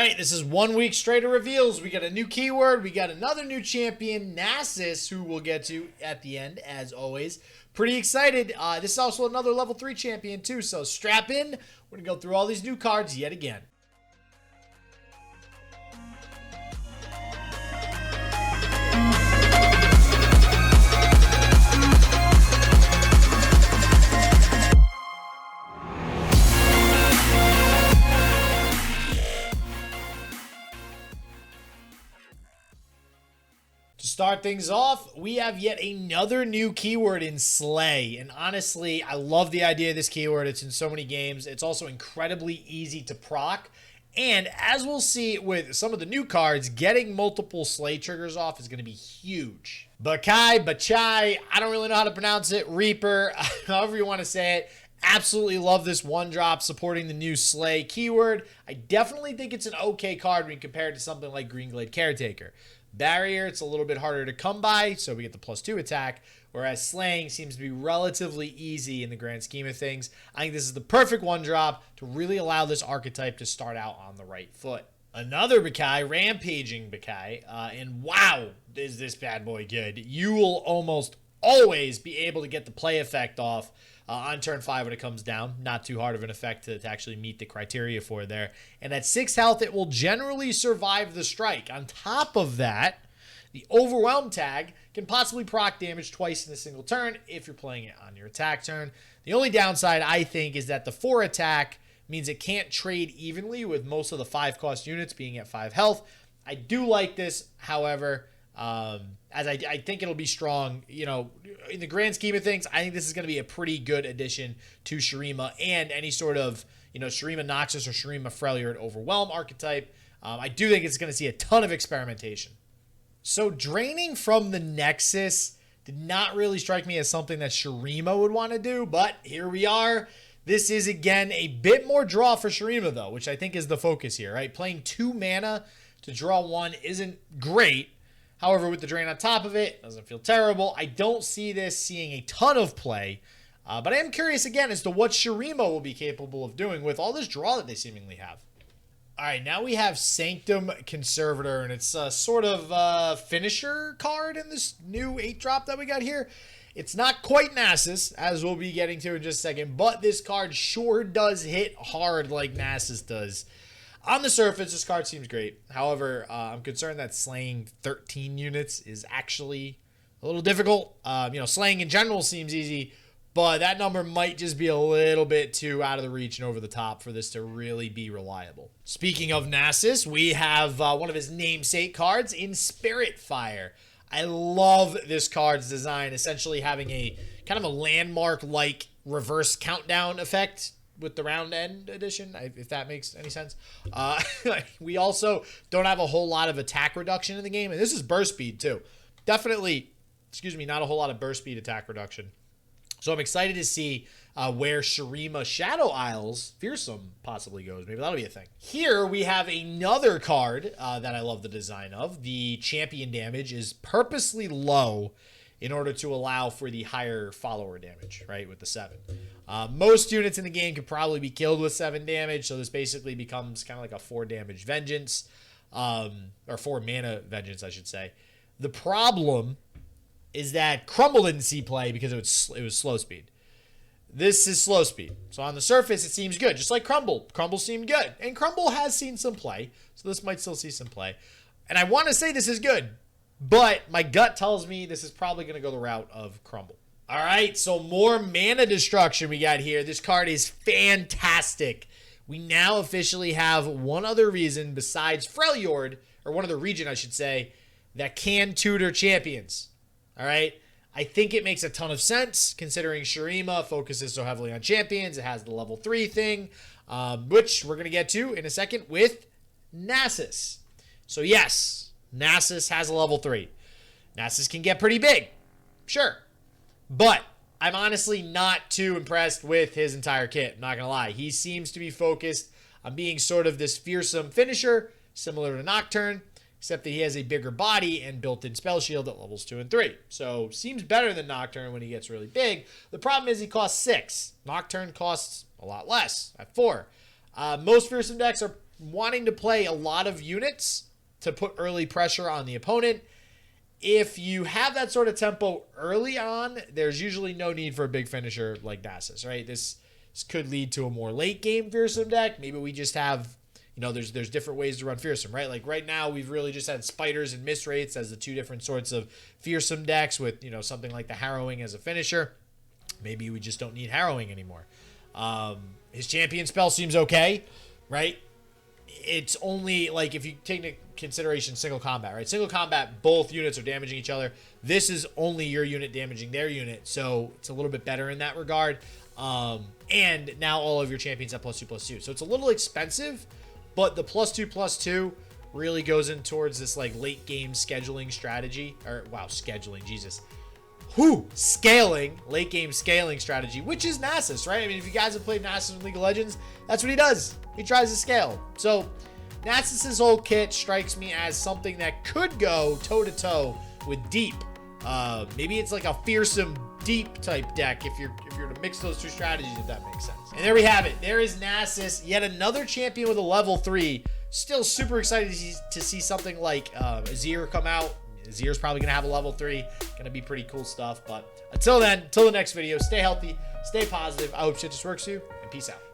right, this is 1 week straight of reveals. We got a new keyword. We got another new champion, Nasus, who we'll get to at the end, as always. Pretty excited. This is also another level 3 champion, too, so strap in. We're going to go through all these new cards yet again. To start things off, we have yet another new keyword in Slay. And honestly, I love the idea of this keyword. It's in so many games. It's also incredibly easy to proc. And as we'll see with some of the new cards, getting multiple Slay triggers off is going to be huge. Bachai, I don't really know how to pronounce it. Reaper, however you want to say it. Absolutely love this one drop supporting the new Slay keyword. I definitely think it's an okay card when compared to something like Greenglade Caretaker. Barrier, it's a little bit harder to come by, so we get the +2 attack, whereas Slaying seems to be relatively easy in the grand scheme of things. I think this is the perfect one drop to really allow this archetype to start out on the right foot. Another Bakai, Rampaging Bakai, and wow, is this bad boy good. You will almost always be able to get the play effect off on turn 5 when it comes down. Not too hard of an effect to actually meet the criteria for there. And at 6 health, it will generally survive the strike. On top of that, the Overwhelm tag can possibly proc damage twice in a single turn if you're playing it on your attack turn. The only downside, I think, is that the 4 attack means it can't trade evenly with most of the 5 cost units being at 5 health. I do like this, however, as I think it'll be strong. You know, in the grand scheme of things, I think this is going to be a pretty good addition to Shurima and any sort of, Shurima Nasus or Shurima Freljord Overwhelm archetype. I do think it's going to see a ton of experimentation. So draining from the Nexus did not really strike me as something that Shurima would want to do, but here we are. This is, again, a bit more draw for Shurima, though, which I think is the focus here, right? Playing 2 mana to draw 1 isn't great. However, with the drain on top of it, doesn't feel terrible. I don't see this seeing a ton of play, but I am curious again as to what Shurima will be capable of doing with all this draw that they seemingly have. All right, now we have Sanctum Conservator, and it's a sort of finisher card in this new 8-drop that we got here. It's not quite Nasus, as we'll be getting to in just a second, but this card sure does hit hard like Nasus does. On the surface, this card seems great. However, I'm concerned that slaying 13 units is actually a little difficult. Slaying in general seems easy, but that number might just be a little bit too out of the reach and over the top for this to really be reliable. Speaking of Nasus, we have one of his namesake cards in Spirit Fire. I love this card's design, essentially having a kind of a landmark-like reverse countdown effect with the round end edition, if that makes any sense. We also don't have a whole lot of attack reduction in the game, and this is burst speed too. Definitely, not a whole lot of burst speed attack reduction. So I'm excited to see where Shurima Shadow Isles Fearsome possibly goes. Maybe that'll be a thing. Here we have another card that I love the design of. The champion damage is purposely low in order to allow for the higher follower damage, right, with the 7. Most units in the game could probably be killed with 7 damage, so this basically becomes kind of like a 4 damage vengeance, or 4 mana vengeance, I should say. The problem is that Crumble didn't see play because it was slow speed. This is slow speed. So on the surface, it seems good, just like Crumble. Crumble seemed good, and Crumble has seen some play, so this might still see some play. And I want to say this is good, but my gut tells me this is probably going to go the route of Crumble. All right, so more mana destruction we got here. This card is fantastic. We now officially have one other reason besides Freljord, or one other region, I should say, that can tutor champions. All right, I think it makes a ton of sense considering Shurima focuses so heavily on champions. It has the level 3 thing, which we're going to get to in a second with Nasus. So yes, Nasus has a level 3. Nasus can get pretty big, sure. But I'm honestly not too impressed with his entire kit, I'm not going to lie. He seems to be focused on being sort of this fearsome finisher, similar to Nocturne, except that he has a bigger body and built-in spell shield at levels 2 and 3. So, seems better than Nocturne when he gets really big. The problem is he costs 6. Nocturne costs a lot less at 4. Most fearsome decks are wanting to play a lot of units to put early pressure on the opponent, if you have that sort of tempo early on, there's usually no need for a big finisher like Nasus, right? This could lead to a more late game fearsome deck. Maybe we just have, you know, there's different ways to run fearsome, right? Like right now, we've really just had spiders and miss rates as the two different sorts of fearsome decks with, you know, something like the harrowing as a finisher. Maybe we just don't need harrowing anymore. His champion spell seems okay, right? It's only like if you take into consideration single combat, right? Single combat, both units are damaging each other. This is only your unit damaging their unit, so it's a little bit better in that regard. And now all of your champions have +2/+2, so it's a little expensive, but the +2/+2 really goes in towards this like late game scheduling strategy, or wow, scheduling, Jesus. Scaling, late game scaling strategy, which is Nasus, right? I mean, if you guys have played Nasus in League of Legends, that's what he does. He tries to scale. So Nasus's whole kit strikes me as something that could go toe-to-toe with Deep. Maybe it's like a fearsome Deep type deck if you're to mix those two strategies, if that makes sense. And there we have it. There is Nasus, yet another champion with a level 3. Still super excited to see something like Azir come out. Azir's probably going to have a level 3. Going to be pretty cool stuff. But until then, until the next video, stay healthy, stay positive. I hope shit just works for you, and peace out.